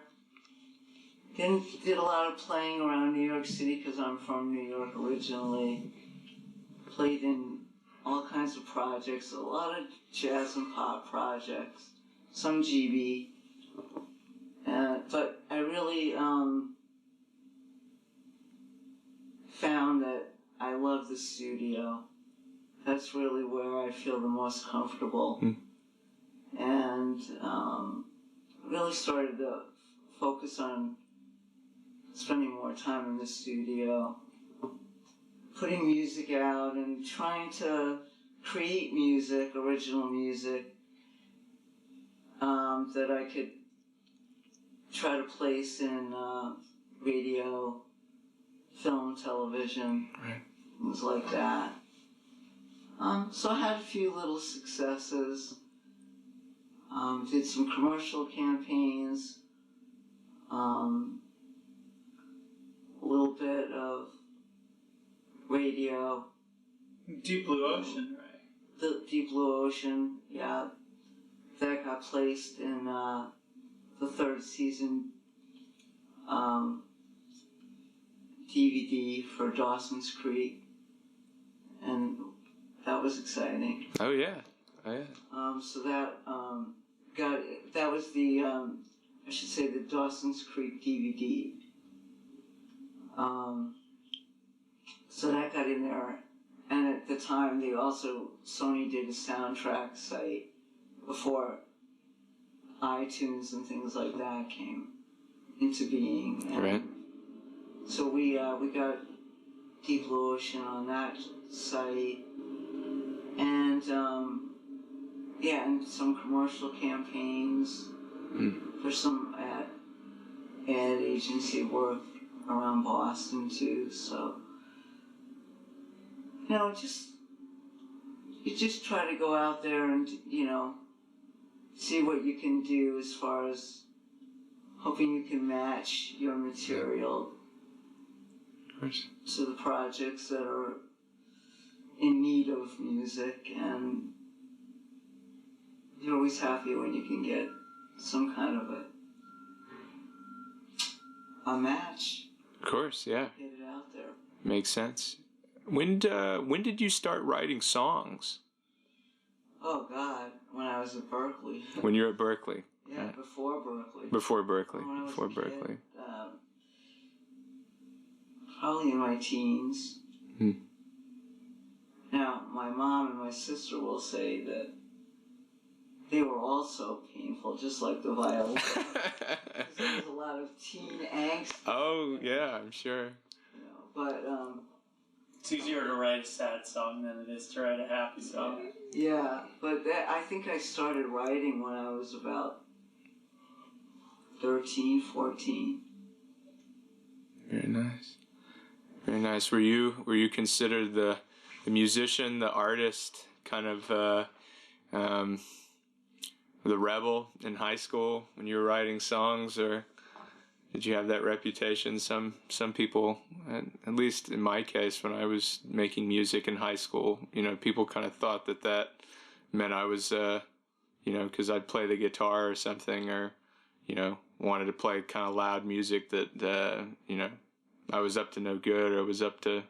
[SPEAKER 3] Did a lot of playing around New York City because I'm from New York originally. Played in all kinds of projects, a lot of jazz and pop projects, some GB. But I really found that I love the studio. That's really where I feel the most comfortable. And really started to focus on spending more time in the studio, putting music out and trying to create music, original music, that I could try to place in radio, film, television, things like that. So I had a few little successes, did some commercial campaigns, a little bit of radio.
[SPEAKER 2] Deep Blue Ocean, right?
[SPEAKER 3] The Deep Blue Ocean, yeah. That got placed in the third season DVD for Dawson's Creek, and that was exciting.
[SPEAKER 1] Oh yeah.
[SPEAKER 3] So that that was the I should say the Dawson's Creek DVD. So that got in there, and at the time Sony did a soundtrack site before iTunes and things like that came into being. And so we got Deep Blue Ocean on that site, and and some commercial campaigns for some ad agency work around Boston too. So you just try to go out there and see what you can do as far as hoping you can match your material to the projects that are in need of music, and you're always happy when you can get some kind of a match.
[SPEAKER 1] Of course, yeah.
[SPEAKER 3] Get it out there.
[SPEAKER 1] Makes sense. When did you start writing songs?
[SPEAKER 3] Oh God, when I was at Berkeley.
[SPEAKER 1] When you were at Berkeley.
[SPEAKER 3] Yeah, before Berkeley.
[SPEAKER 1] Before Berkeley.
[SPEAKER 3] When I was
[SPEAKER 1] Before
[SPEAKER 3] a
[SPEAKER 1] Berkeley.
[SPEAKER 3] kid, probably in my teens. Now, my mom and my sister will say that they were also painful, just like the violin. There was a lot of teen angst.
[SPEAKER 1] Oh, yeah, I'm sure.
[SPEAKER 3] But,
[SPEAKER 2] it's easier to write a sad song than it is to write a happy song.
[SPEAKER 3] Yeah, but I think I started writing when I was about 13, 14.
[SPEAKER 1] Very nice. Very nice. Were you considered the musician, the artist, kind of the rebel in high school when you were writing songs, or did you have that reputation? Some people, at least in my case, when I was making music in high school, people kind of thought that meant I was, because I'd play the guitar or something, or, wanted to play kind of loud music that, I was up to no good, or was up to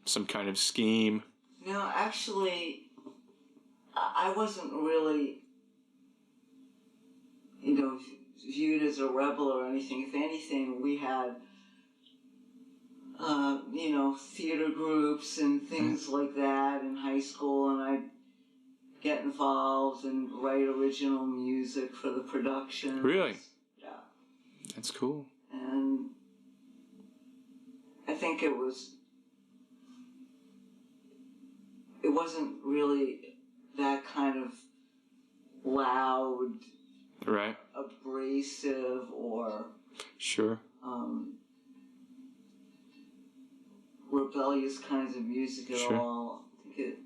[SPEAKER 1] some kind of scheme.
[SPEAKER 3] No, actually, I wasn't really, viewed as a rebel or anything. If anything, we had, theater groups and things like that in high school, and I'd get involved and write original music for the production.
[SPEAKER 1] Really?
[SPEAKER 3] Yeah.
[SPEAKER 1] That's cool.
[SPEAKER 3] And I think it wasn't really that kind of loud,
[SPEAKER 1] right,
[SPEAKER 3] abrasive, or
[SPEAKER 1] sure,
[SPEAKER 3] rebellious kinds of music at
[SPEAKER 1] sure.
[SPEAKER 3] all. I think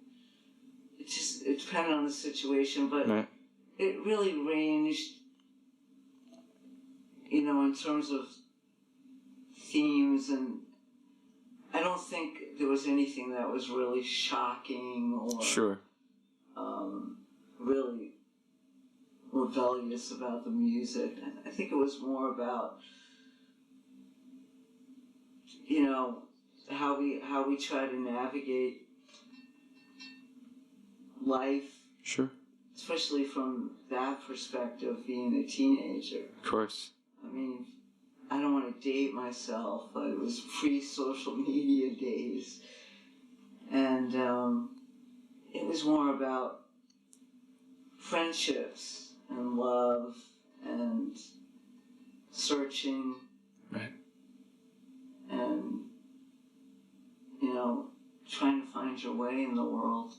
[SPEAKER 3] it depended on the situation, but
[SPEAKER 1] right.
[SPEAKER 3] It really ranged, in terms of themes, and I don't think there was anything that was really shocking or
[SPEAKER 1] sure.
[SPEAKER 3] Really rebellious about the music. I think it was more about, how we try to navigate life.
[SPEAKER 1] Sure.
[SPEAKER 3] Especially from that perspective, being a teenager.
[SPEAKER 1] Of course.
[SPEAKER 3] I mean, I don't want to date myself, but it was pre-social media days. And it was more about friendships and love and searching.
[SPEAKER 1] Right.
[SPEAKER 3] And, trying to find your way in the world.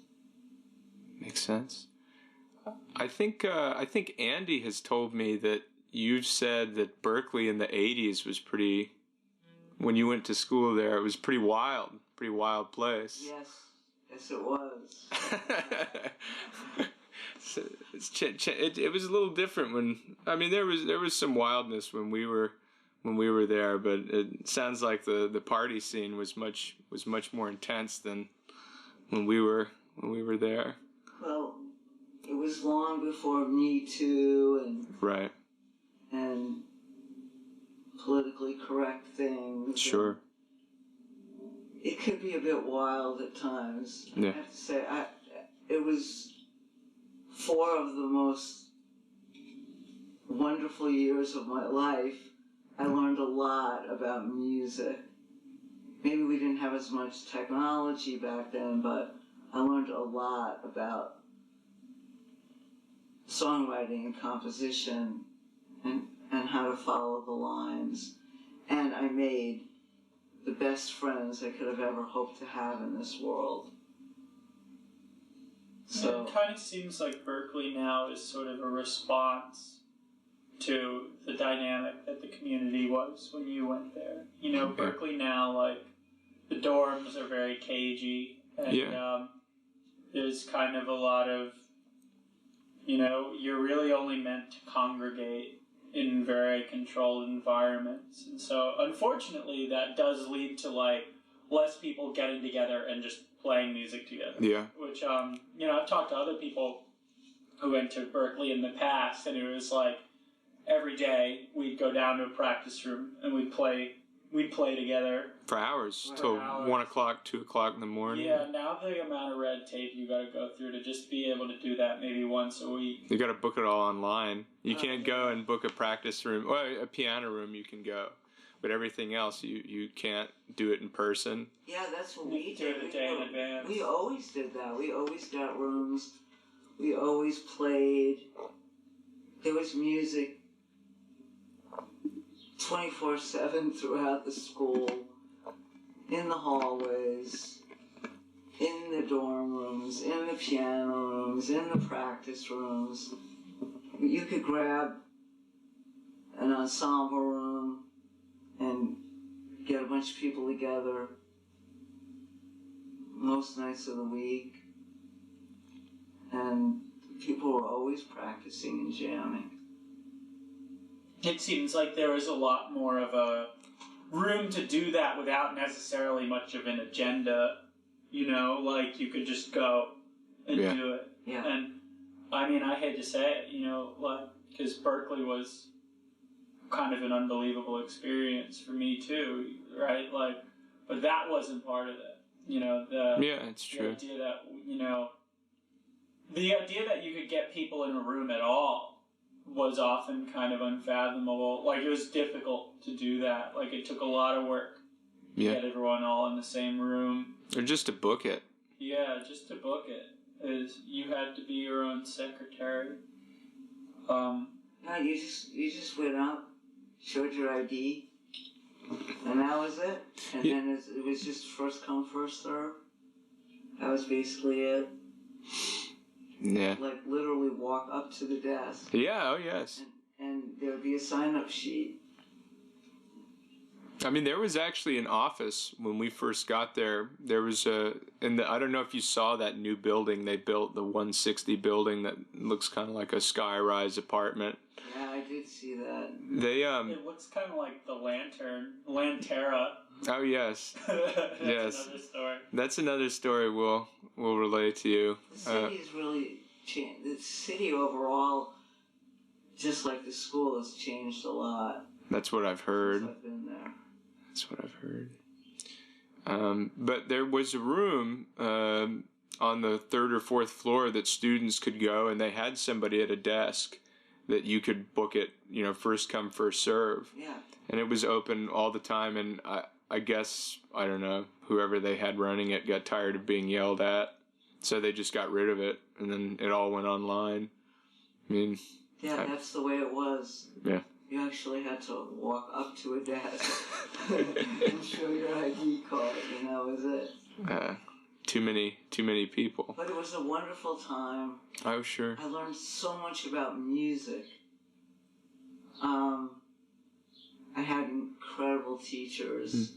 [SPEAKER 1] Makes sense. I think Andy has told me that you've said that Berkeley in the 80s was pretty, when you went to school there, it was pretty wild place.
[SPEAKER 3] Yes it was.
[SPEAKER 1] So it was a little different there was some wildness when we were there, but it sounds like the party scene was much more intense than when we were there.
[SPEAKER 3] Well, it was long before Me Too and
[SPEAKER 1] right,
[SPEAKER 3] and politically correct things.
[SPEAKER 1] Sure.
[SPEAKER 3] It could be a bit wild at times.
[SPEAKER 1] Yeah.
[SPEAKER 3] I have to say, it was 4 of the most wonderful years of my life. I learned a lot about music. Maybe we didn't have as much technology back then, but I learned a lot about songwriting and composition and how to follow the lines. And I made the best friends I could have ever hoped to have in this world. So
[SPEAKER 2] it kind of seems like Berkeley now is sort of a response to the dynamic that the community was when you went there. Berkeley now, like, the dorms are very cagey, and there's kind of a lot of, you're really only meant to congregate in very controlled environments. And so, unfortunately, that does lead to, like, less people getting together and just playing music together.
[SPEAKER 1] Yeah.
[SPEAKER 2] Which, I've talked to other people who went to Berkeley in the past, and it was like, every day we'd go down to a practice room and we'd play together
[SPEAKER 1] for hours till 1 o'clock, 2 o'clock in the morning.
[SPEAKER 2] Yeah, now the amount of red tape you got to go through to just be able to do that maybe once a week.
[SPEAKER 1] You got to book it all online. You can't go and book a practice room or a piano room. You can go, but everything else you can't do it in person.
[SPEAKER 3] Yeah, that's what we
[SPEAKER 2] do it a day in advance.
[SPEAKER 3] We always did that. We always got rooms we always played. There was music 24/7 throughout the school, in the hallways, in the dorm rooms, in the piano rooms, in the practice rooms. You could grab an ensemble room and get a bunch of people together most nights of the week, and people were always practicing and jamming.
[SPEAKER 2] It seems like there was a lot more of a room to do that without necessarily much of an agenda, you know, like you could just go and do it.
[SPEAKER 3] Yeah.
[SPEAKER 2] And I mean, I hate to say it, you know, like, because Berkeley was kind of an unbelievable experience for me too, right? Like, but that wasn't part of it, you know.
[SPEAKER 1] It's true.
[SPEAKER 2] The idea that, you know, the idea that you could get people in a room at all was often kind of unfathomable. Like, it was difficult to do that. Like, it took a lot of work to get everyone all in the same room.
[SPEAKER 1] Or just to book it.
[SPEAKER 2] Yeah, just to book it. You had to be your own secretary.
[SPEAKER 3] No, you just went up, showed your ID, and that was it. And then it was just first come, first serve. That was basically it.
[SPEAKER 1] Yeah.
[SPEAKER 3] Like, literally walk up to the desk.
[SPEAKER 1] Yeah, oh yes.
[SPEAKER 3] And there would be a sign-up sheet.
[SPEAKER 1] I mean, there was actually an office when we first got there. There was I don't know if you saw that new building they built, the 160 building that looks kind of like a sky-rise apartment.
[SPEAKER 3] Yeah, I did see that.
[SPEAKER 2] It looks kind of like the Lantera.
[SPEAKER 1] Oh yes.
[SPEAKER 2] That's another story.
[SPEAKER 1] That's another story we'll relay to you.
[SPEAKER 3] The city's really changed. The city overall, just like the school, has changed a lot.
[SPEAKER 1] That's what I've heard.
[SPEAKER 3] Since I've been there.
[SPEAKER 1] That's what I've heard. But there was a room on the third or fourth floor that students could go, and they had somebody at a desk that you could book it, you know, first come, first serve.
[SPEAKER 3] Yeah.
[SPEAKER 1] And it was open all the time, and I guess, I don't know, whoever they had running it got tired of being yelled at, so they just got rid of it, and then it all went online. I mean...
[SPEAKER 3] Yeah, that's the way it was.
[SPEAKER 1] Yeah.
[SPEAKER 3] You actually had to walk up to a desk and show your ID card, and that was it.
[SPEAKER 1] Too many people.
[SPEAKER 3] But it was a wonderful time.
[SPEAKER 1] Oh, sure.
[SPEAKER 3] I learned so much about music. I had incredible teachers.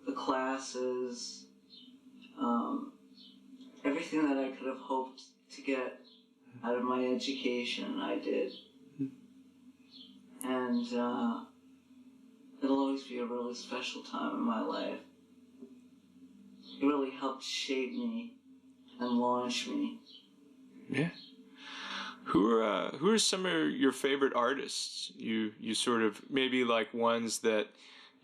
[SPEAKER 3] The classes, everything that I could have hoped to get out of my education, I did. And it'll always be a really special time in my life. It really helped shape me and launch me.
[SPEAKER 1] Yeah. Who are some of your favorite artists? You sort of, maybe like ones that,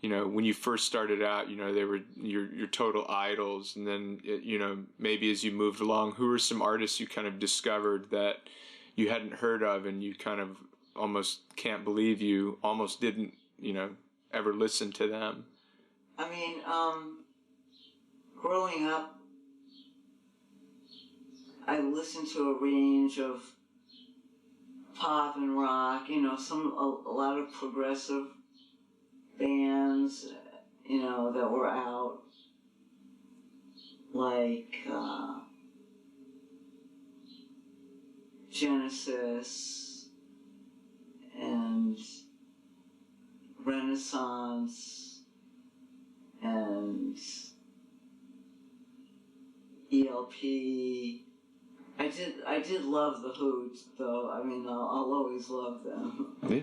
[SPEAKER 1] you know, when you first started out, you know, they were your total idols, and then, you know, maybe as you moved along, who are some artists you kind of discovered that you hadn't heard of, and you kind of almost can't believe you almost didn't, you know, ever listen to them?
[SPEAKER 3] I mean, growing up, I listened to a range of pop and rock, you know, a lot of progressive bands, you know, that were out, like Genesis and Renaissance and ELP. I did love the Who, though. I mean, I'll always love them.
[SPEAKER 1] Yeah.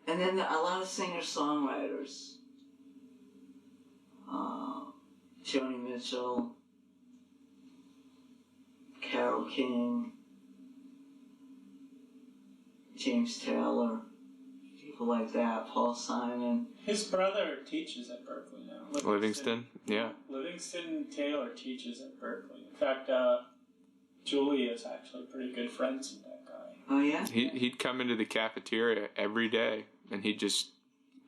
[SPEAKER 3] And then a lot of singer-songwriters. Joni Mitchell, Carole King, James Taylor, people like that, Paul Simon.
[SPEAKER 2] His brother teaches at Berkeley now.
[SPEAKER 1] Livingston, yeah.
[SPEAKER 2] Livingston Taylor teaches at Berkeley. In fact, Julie is actually pretty good friends with that guy.
[SPEAKER 3] Oh, yeah?
[SPEAKER 1] He'd come into the cafeteria every day, and he'd just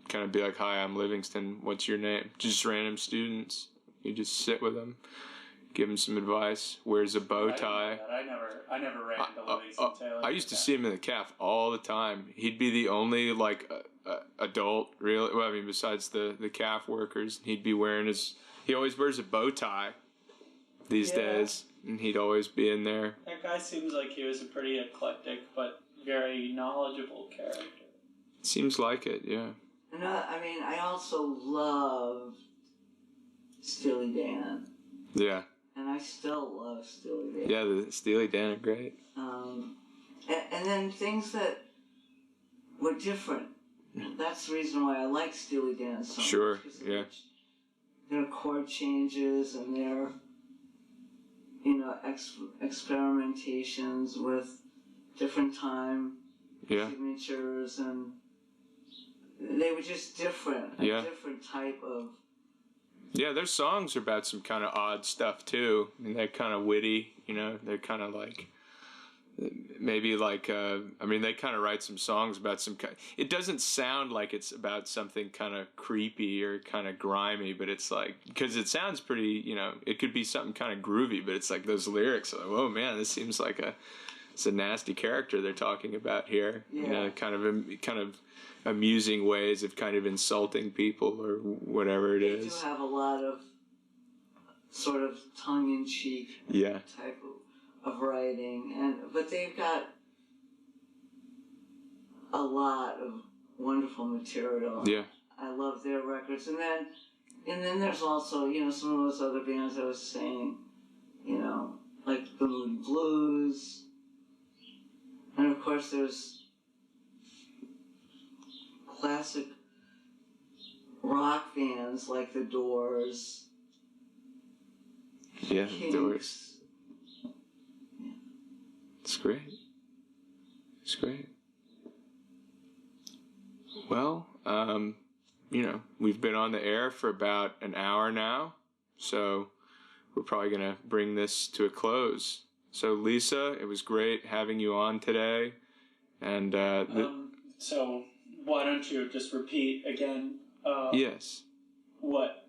[SPEAKER 1] kind of be like, "Hi, I'm Livingston. What's your name?" Just random students. He'd just sit with them. give him some advice. Wears a bow tie.
[SPEAKER 2] I never ran into Lisa Taylor.
[SPEAKER 1] I used to see him in the calf all the time. He'd be the only like adult, really. Well, I mean, besides the calf workers, he'd be wearing his. He always wears a bow tie these days, and he'd always be in there.
[SPEAKER 2] That guy seems like he was a pretty eclectic but very knowledgeable character.
[SPEAKER 1] Seems like it, yeah.
[SPEAKER 3] And I also love Steely Dan.
[SPEAKER 1] Yeah.
[SPEAKER 3] And I still love Steely Dan.
[SPEAKER 1] Yeah, the Steely Dan are great.
[SPEAKER 3] And then things that were different. That's the reason why I like Steely Dan so much.
[SPEAKER 1] Sure, yeah.
[SPEAKER 3] Their chord changes and their, experimentations with different time signatures, and they were just different. A different type of...
[SPEAKER 1] Yeah, their songs are about some kind of odd stuff, too. I mean, they're kind of witty, They're kind of like... Maybe like... they kind of write some songs about some kind... It doesn't sound like it's about something kind of creepy or kind of grimy, but it's like... Because it sounds pretty, It could be something kind of groovy, but it's like those lyrics are like, whoa, man, this seems like it's a nasty character they're talking about here.
[SPEAKER 3] Yeah.
[SPEAKER 1] Kind of amusing ways of kind of insulting people or whatever it is.
[SPEAKER 3] They do have a lot of sort of tongue-in-cheek type of writing, but they've got a lot of wonderful material.
[SPEAKER 1] Yeah.
[SPEAKER 3] I love their records. And then there's also, some of those other bands I was saying, like the Moody Blues. And of course there's classic rock bands like The Doors.
[SPEAKER 1] Yeah,
[SPEAKER 3] Kinks.
[SPEAKER 1] Doors. Yeah. It's great. It's great. Well, we've been on the air for about an hour now, so we're probably going to bring this to a close. So, Lisa, it was great having you on today. And
[SPEAKER 2] so why don't you just repeat again?
[SPEAKER 1] Yes.
[SPEAKER 2] What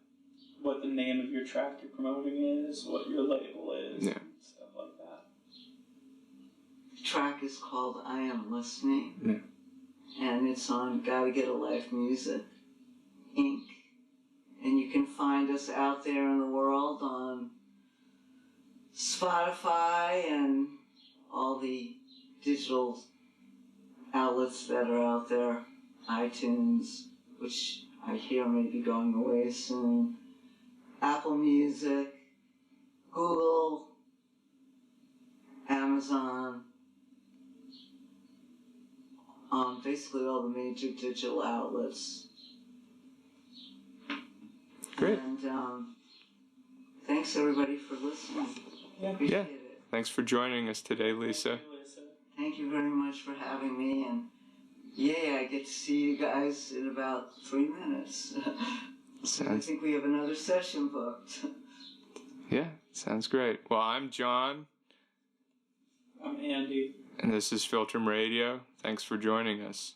[SPEAKER 2] the name of your track you're promoting is, what your label is, and stuff like that.
[SPEAKER 3] The track is called "I Am Listening,"
[SPEAKER 1] and
[SPEAKER 3] it's on Gotta Get a Life Music, Inc. And you can find us out there in the world on Spotify and all the digital outlets that are out there, iTunes, which I hear may be going away soon, Apple Music, Google, Amazon, basically all the major digital outlets.
[SPEAKER 1] Great.
[SPEAKER 3] And thanks everybody for listening. Appreciate it.
[SPEAKER 1] Thanks for joining us today, Lisa.
[SPEAKER 3] Thank you very much for having me, and I get to see you guys in about 3 minutes. I think we have another session booked.
[SPEAKER 1] Yeah, sounds great. Well, I'm John.
[SPEAKER 2] I'm Andy.
[SPEAKER 1] And this is Filtrum Radio. Thanks for joining us.